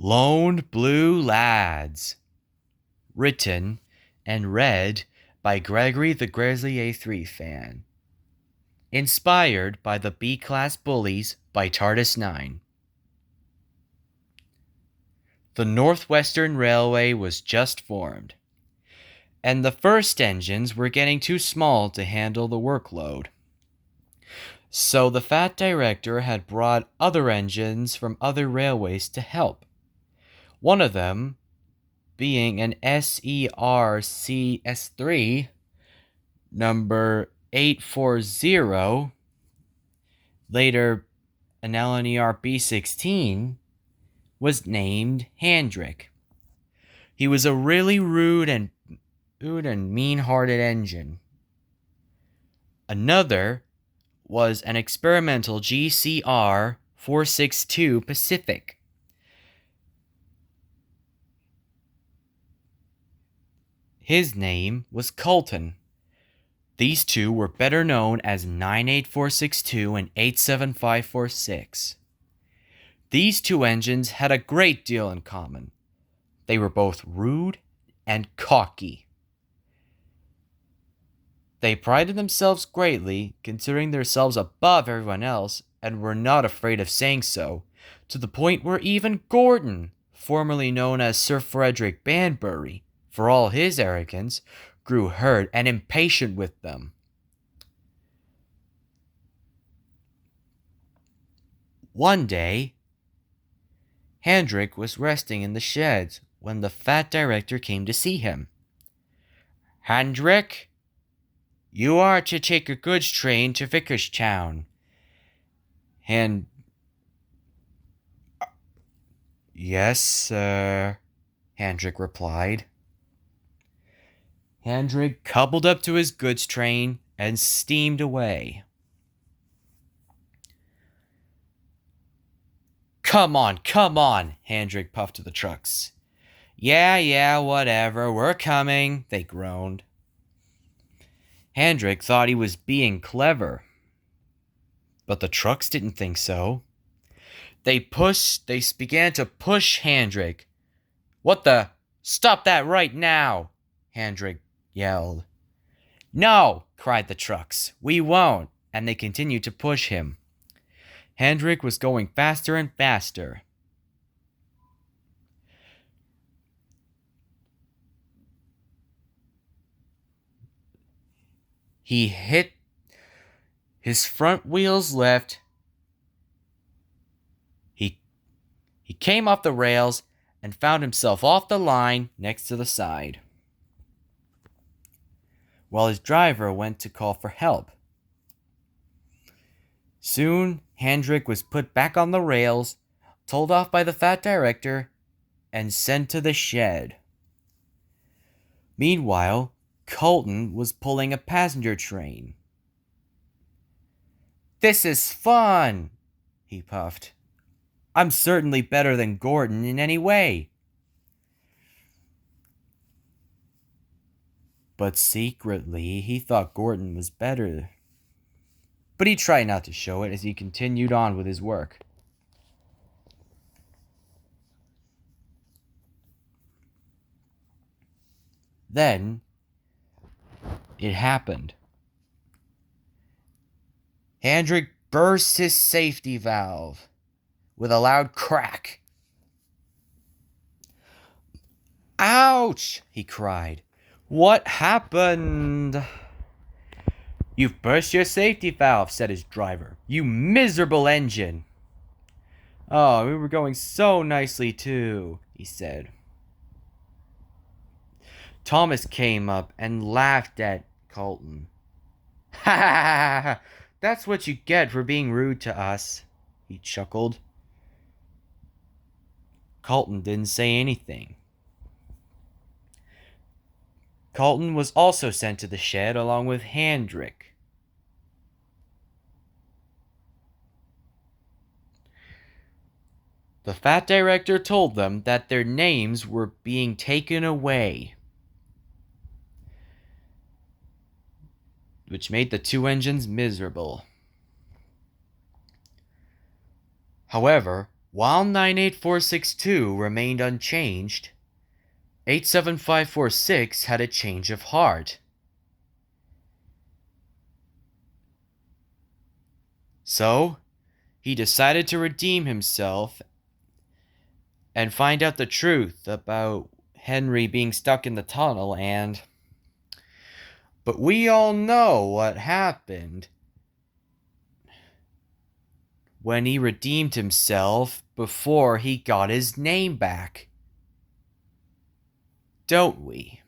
Lone Blue Lads. Written and read by Gregory the Grizzly A3 fan. Inspired by the B-Class Bullies by TARDIS9. The Northwestern Railway was just formed, and the first engines were getting too small to handle the workload. So the Fat Director had brought other engines from other railways to help. One of them being an SERCS3 number 840, later an LNER B16, was named Handrick. He was a really rude and mean-hearted engine. Another was an experimental GCR 462 Pacific. His name was Colton. These two were better known as 98462 and 87546. These two engines had a great deal in common. They were both rude and cocky. They prided themselves greatly, considering themselves above everyone else, and were not afraid of saying so, to the point where even Gordon, formerly known as Sir Frederick Banbury, for all his arrogance, grew hurt and impatient with them. One day, Handrick was resting in the sheds when the Fat Director came to see him. "Handrick, you are to take a goods train to Vickerstown." "Yes, sir," Handrick replied. Handrick coupled up to his goods train and steamed away. Come on, Handrick puffed to the trucks. Yeah, whatever, we're coming," they groaned. Handrick thought he was being clever, but the trucks didn't think so. They began to push Handrick. "What the? Stop that right now!" Handrick yelled. "No!" cried the trucks. "We won't!" And they continued to push him. Handrick was going faster and faster. He hit his front wheels left. He came off the rails and found himself off the line next to the side, while his driver went to call for help. Soon, Handrick was put back on the rails, told off by the Fat Director, and sent to the shed. Meanwhile, Colton was pulling a passenger train. "This is fun," he puffed. "I'm certainly better than Gordon in any way." But secretly, he thought Gordon was better. But he tried not to show it as he continued on with his work. Then, it happened. Handrick burst his safety valve with a loud crack. "Ouch!" he cried. "What happened?" "You've burst your safety valve," said his driver. "You miserable engine." "Oh, we were going so nicely too," he said. Thomas came up and laughed at Colton. "Ha ha ha! That's what you get for being rude to us," he chuckled. Colton didn't say anything. Colton was also sent to the shed along with Handrick. The Fat Director told them that their names were being taken away, which made the two engines miserable. However, While 98462 remained unchanged, 87546 had a change of heart. So, he decided to redeem himself and find out the truth about Henry being stuck in the tunnel But we all know what happened when he redeemed himself before he got his name back. Don't we?